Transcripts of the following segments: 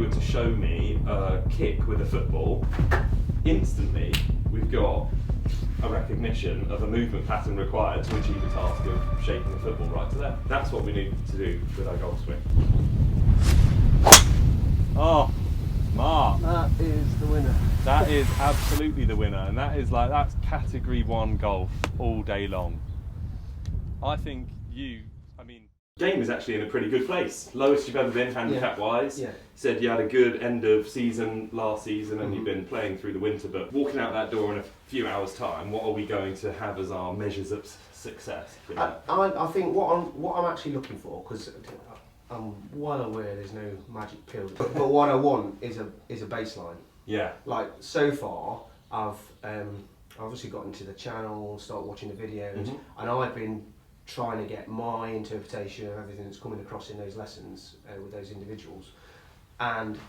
were to show me a kick with a football, instantly we've got a recognition of a movement pattern required to achieve a task of shaping the football right to left. That's what we need to do with our golf swing. Oh, Mark. That is the winner. That is absolutely the winner, and that's category 1 golf all day long. I think game is actually in a pretty good place. Lowest you've ever been handicap wise. Yeah. Said you had a good end of season last season and you've been playing through the winter, but walking out that door in a few hours time, what are we going to have as our measures of success? I think what I'm actually looking for, because I'm well aware there's no magic pill, but what I want is a baseline. Yeah. Like so far, I've obviously got into the channel, start watching the videos, and I've been trying to get my interpretation of everything that's coming across in those lessons with those individuals, and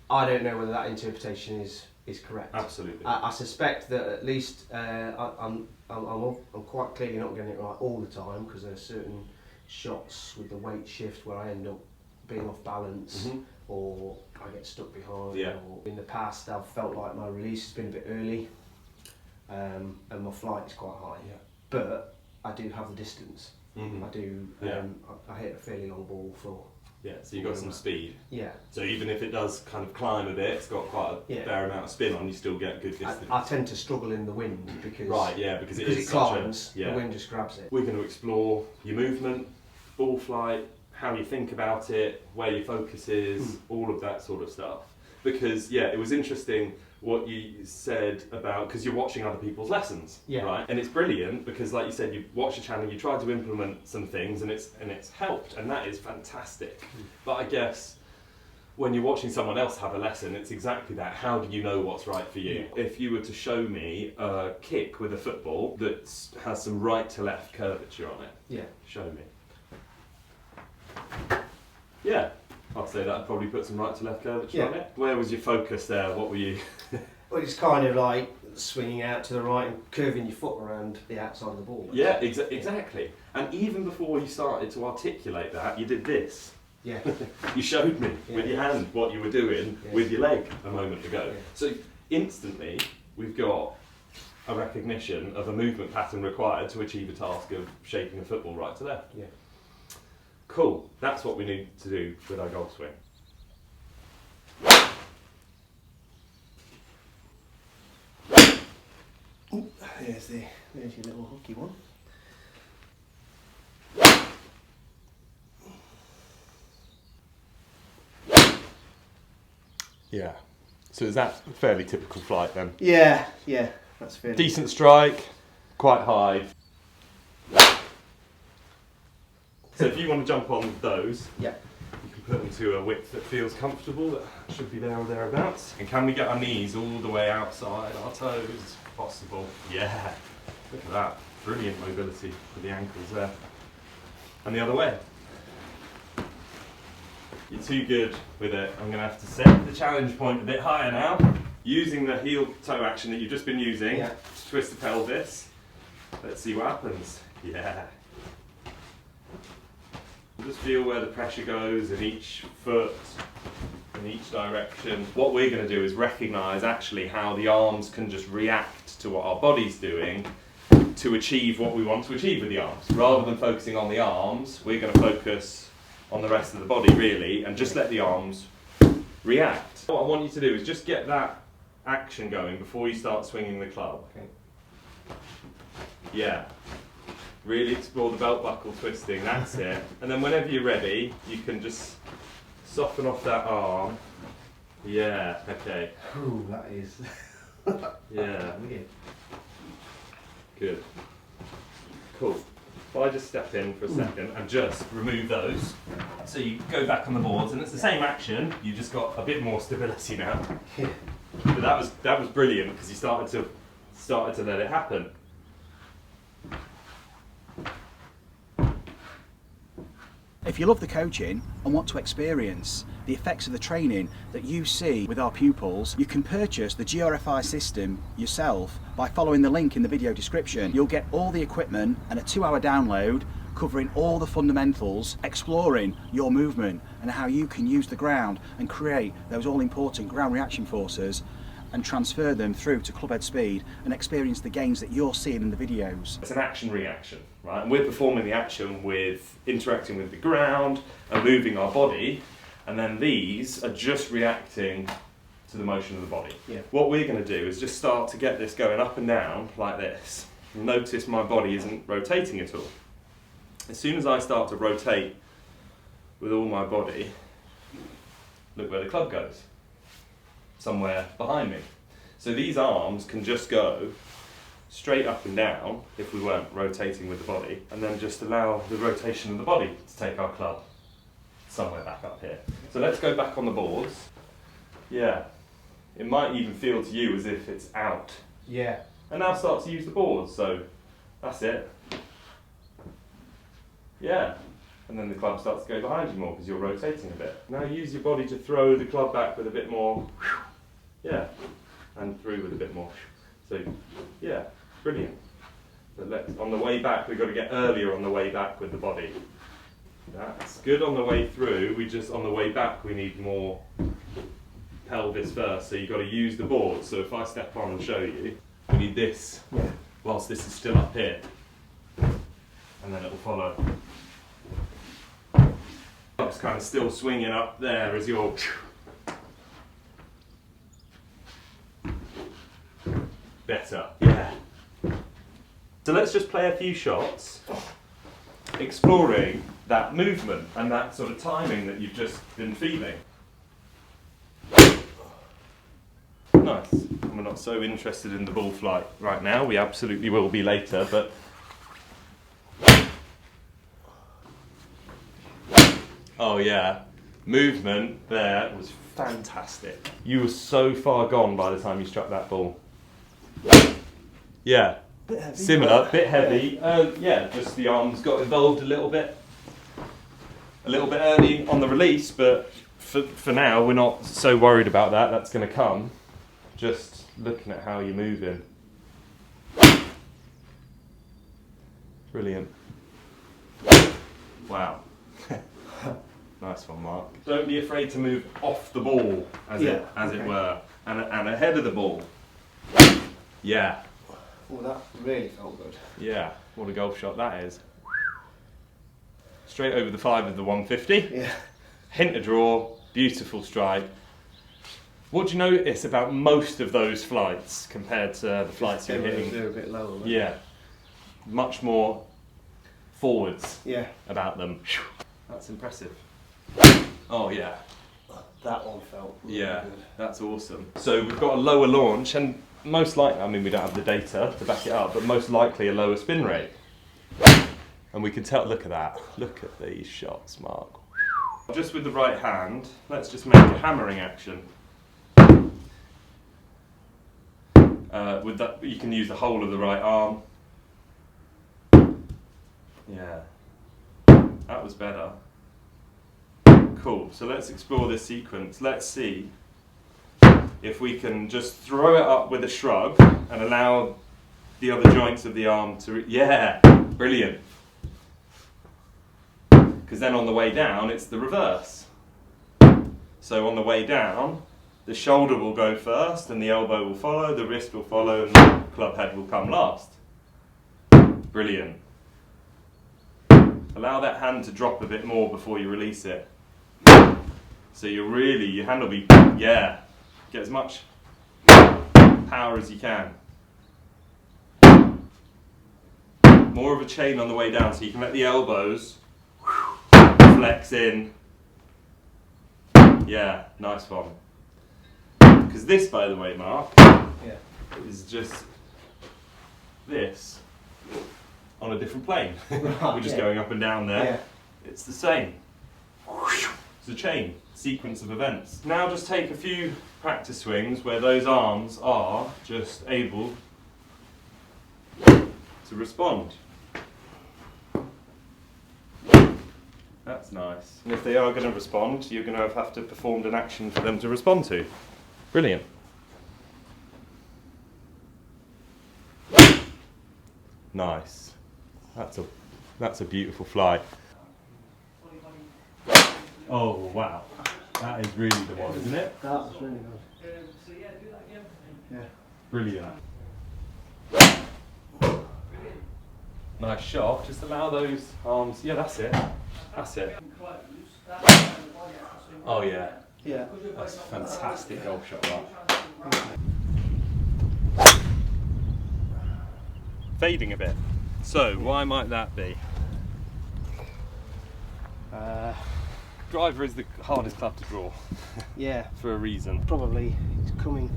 I don't know whether that interpretation is correct. Absolutely. I suspect that at least I'm quite clearly not getting it right all the time, because there are certain shots with the weight shift where I end up being off balance, or I get stuck behind. Yeah. Or in the past I've felt like my release has been a bit early, and my flight is quite high. Yeah. But I do have the distance. I do. Yeah. I hit a fairly long ball for. Yeah, so you've got some speed. Yeah. So even if it does kind of climb a bit, it's got quite a fair amount of spin on, you still get good distance. I tend to struggle in the wind because. Right, yeah, because it climbs, the wind just grabs it. We're going to explore your movement, ball flight, how you think about it, where your focus is, all of that sort of stuff. Because, yeah, it was interesting what you said about, because you're watching other people's lessons, right? And it's brilliant because, like you said, you watch a channel, you try to implement some things, and it's helped, and that is fantastic. But I guess when you're watching someone else have a lesson, it's exactly that. How do you know what's right for you? If you were to show me a kick with a football that has some right to left curvature on it, show me. Yeah. I'd say that I'd probably put some right to left curvature on it. Where was your focus there? What were you? Well, it's kind of like swinging out to the right and curving your foot around the outside of the ball. Yeah, exactly. And even before you started to articulate that, you did this. Yeah. You showed me with your hand what you were doing with your leg a moment ago. Yeah. So instantly, we've got a recognition of a movement pattern required to achieve a task of shaping a football right to left. Yeah. Cool, that's what we need to do with our golf swing. There's your little hooky one. Yeah, so is that a fairly typical flight then? Yeah, that's fairly decent strike, quite high. So if you want to jump on those, you can put them to a width that feels comfortable, that should be there or thereabouts. And can we get our knees all the way outside our toes if possible? Yeah, look at that, brilliant mobility for the ankles there. And the other way. You're too good with it. I'm going to have to set the challenge point a bit higher now, using the heel toe action that you've just been using to twist the pelvis. Let's see what happens. Yeah. Just feel where the pressure goes in each foot, in each direction. What we're going to do is recognise actually how the arms can just react to what our body's doing to achieve what we want to achieve with the arms. Rather than focusing on the arms, we're going to focus on the rest of the body really, and just let the arms react. What I want you to do is just get that action going before you start swinging the club. Okay. Yeah. Really explore the belt buckle twisting, that's it. And then whenever you're ready, you can just soften off that arm. Yeah, okay. Ooh, that is. Yeah. Weird. Good. Cool. If I just step in for a second and just remove those. So you go back on the boards, and it's the same action, you just got a bit more stability now. Yeah. But that was brilliant because you started to let it happen. If you love the coaching and want to experience the effects of the training that you see with our pupils, you can purchase the GRFI system yourself by following the link in the video description. You'll get all the equipment and a 2-hour download covering all the fundamentals, exploring your movement and how you can use the ground and create those all-important ground reaction forces and transfer them through to club head speed and experience the gains that you're seeing in the videos. It's an action-reaction, right? And we're performing the action with interacting with the ground and moving our body, and then these are just reacting to the motion of the body. Yeah. What we're going to do is just start to get this going up and down like this. Notice my body isn't rotating at all. As soon as I start to rotate with all my body, look where the club goes. Somewhere behind me. So these arms can just go straight up and down if we weren't rotating with the body, and then just allow the rotation of the body to take our club somewhere back up here. So let's go back on the boards. Yeah, it might even feel to you as if it's out. Yeah. And now start to use the boards, so that's it. Yeah, and then the club starts to go behind you more because you're rotating a bit. Now use your body to throw the club back with a bit more, yeah, and through with a bit more. So, yeah, brilliant. But on the way back, we've got to get earlier on the way back with the body. That's good on the way through, on the way back we need more pelvis first, so you've got to use the board. So if I step on and show you, we need this, whilst this is still up here, and then it will follow. It's kind of still swinging up there as you're better. Yeah. So let's just play a few shots, exploring that movement and that sort of timing that you've just been feeling. Nice. And we're not so interested in the ball flight right now. We absolutely will be later, but oh yeah, movement there was fantastic. You were so far gone by the time you struck that ball. Yeah, Bit heavy, similar, bit heavy. Yeah, just the arms got involved a little bit early on the release, but for now we're not so worried about that. That's going to come. Just looking at how you're moving. Brilliant. Wow. Nice one, Mark. Don't be afraid to move off the ball, as it were, and ahead of the ball. Yeah. Oh, that really felt good. Yeah, what a golf shot that is. Straight over the 5 of the 150. Yeah. Hint a draw, beautiful strike. What do you notice about most of those flights compared to the flights you're hitting? They're a bit lower. Right? Yeah, much more forwards Yeah. about them. That's impressive. Oh yeah. That one felt really good. That's awesome. So we've got a lower launch and most likely, I mean we don't have the data to back it up, but most likely a lower spin rate. And we can tell, look at that. Look at these shots, Mark. Just with the right hand, let's just make a hammering action. With that, you can use the whole of the right arm. Yeah, that was better. Cool, so let's explore this sequence. Let's see if we can just throw it up with a shrug and allow the other joints of the arm to, yeah, brilliant. Because then on the way down, it's the reverse. So on the way down, the shoulder will go first and the elbow will follow, the wrist will follow and the club head will come last. Brilliant. Allow that hand to drop a bit more before you release it. So your hand will be, yeah, get as much power as you can. More of a chain on the way down so you can let the elbows flex in. Yeah, nice one. Because this, by the way, Mark, is just this on a different plane. We're just going up and down there. Yeah. It's the same. It's a chain, sequence of events. Now just take a few practice swings where those arms are just able to respond. That's nice. And if they are going to respond, you're going to have to perform an action for them to respond to. Brilliant. Nice. That's a That's a beautiful fly. Oh wow, that is really the one, isn't it? That's really good. Yeah. Brilliant. Nice shot. Just allow those arms. Yeah, that's it. That's it. Oh yeah. Yeah. That's a fantastic golf shot, that. Fading a bit. So why might that be? Driver is the hardest club to draw. Yeah. For a reason. Probably it's coming.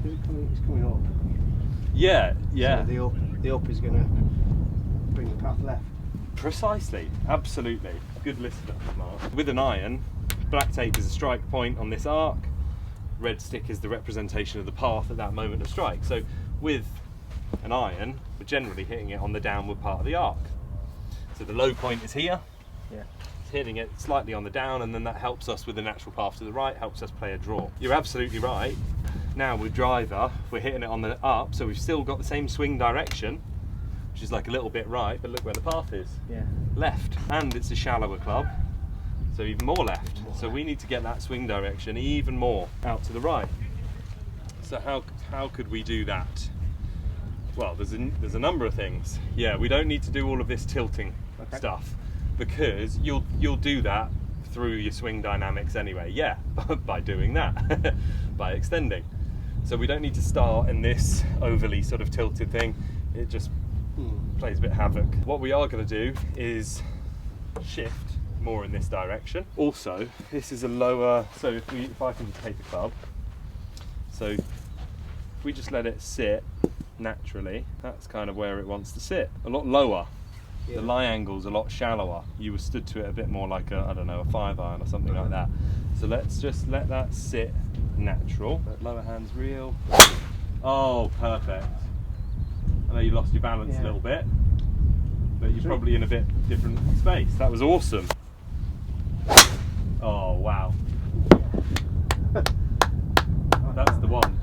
Is it coming? It's coming up. Yeah, yeah. So the up is going to bring the path left. Precisely, absolutely. Good listener, Mark. With an iron, black tape is a strike point on this arc, red stick is the representation of the path at that moment of strike. So with an iron, we're generally hitting it on the downward part of the arc. So the low point is here, Yeah. it's hitting it slightly on the down, and then that helps us with the natural path to the right, helps us play a draw. You're absolutely right. Now with driver, we're hitting it on the up, so we've still got the same swing direction, which is like a little bit right, but look where the path is. Yeah. Left. And it's a shallower club, so even more left. So we need to get that swing direction even more out to the right. So how could we do that? Well, there's a number of things. Yeah, we don't need to do all of this tilting stuff, because you'll do that through your swing dynamics anyway. Yeah, by doing that, by extending. So we don't need to start in this overly sort of tilted thing. It just plays a bit havoc. What we are going to do is shift more in this direction. Also, this is a lower, so if I can just take the club, so if we just let it sit naturally, that's kind of where it wants to sit. A lot lower. Yeah. The lie angle's a lot shallower. You were stood to it a bit more like a, I don't know, a 5-iron or something like that. So let's just let that sit natural. Lower hand's real. Oh, perfect. I know you lost your balance a little bit, but you're probably in a bit different space. That was awesome. Oh, wow. That's the one.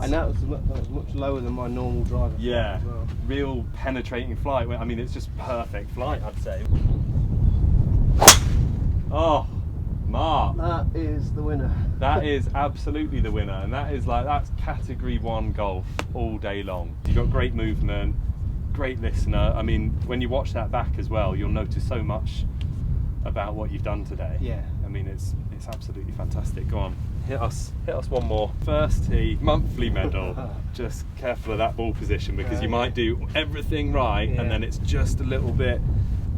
And that was much lower than my normal driver. Yeah, as well. real penetrating flight. I mean, it's just perfect flight, I'd say. Oh, Mark. That is the winner. That is absolutely the winner, and that's category 1 golf all day long. You've got great movement, great listener. I mean, when you watch that back as well, you'll notice so much about what you've done today. Yeah. I mean, it's absolutely fantastic. Go on, hit us one more. First tee, monthly medal. Just careful of that ball position, because you might do everything right, and then it's just a little bit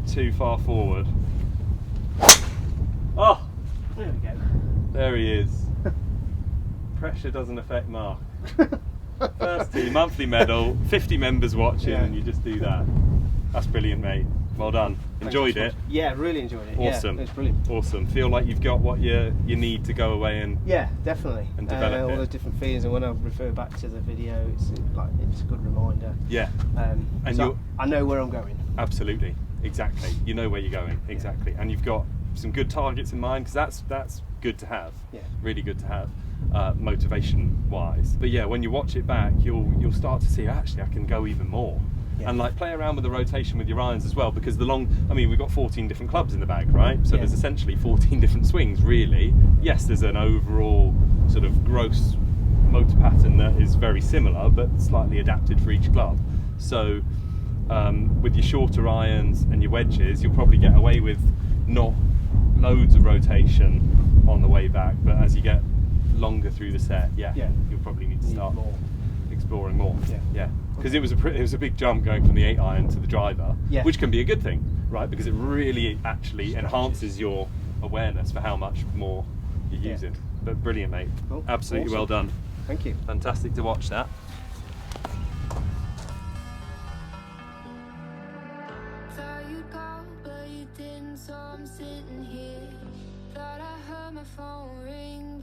too far forward. Oh, There we go. there he is. Pressure doesn't affect Mark. First tee, monthly medal, 50 members watching, and you just do that. That's brilliant, mate. Well done. Enjoyed it? Yeah, really enjoyed it. Awesome. Yeah, it's brilliant. Awesome. Feel like you've got what you need to go away and Yeah, definitely. And develop all it. the different feelings, and when I refer back to the video, it's a good reminder. yeah, And so I know where I'm going. absolutely, exactly. You know where you're going, exactly, and you've got some good targets in mind, because that's good to have. Yeah. Really good to have, motivation-wise. But yeah, when you watch it back, you'll start to see, actually I can go even more. Yeah. And like play around with the rotation with your irons as well, because we've got 14 different clubs in the bag, right? So there's essentially 14 different swings, really. Yes, there's an overall sort of gross motor pattern that is very similar, but slightly adapted for each club. So with your shorter irons and your wedges, you'll probably get away with not loads of rotation on the way back, but as you get longer through the set, you'll probably need to start exploring more. Yeah. Because it was a big jump going from the 8-iron to the driver, which can be a good thing, right? Because it really actually enhances your awareness for how much more you're using. But brilliant, mate. Cool. Absolutely Awesome. well done. Thank you. Fantastic to watch that. Thought you'd go, but you didn't, so I'm sitting here. Thought I heard my phone ring.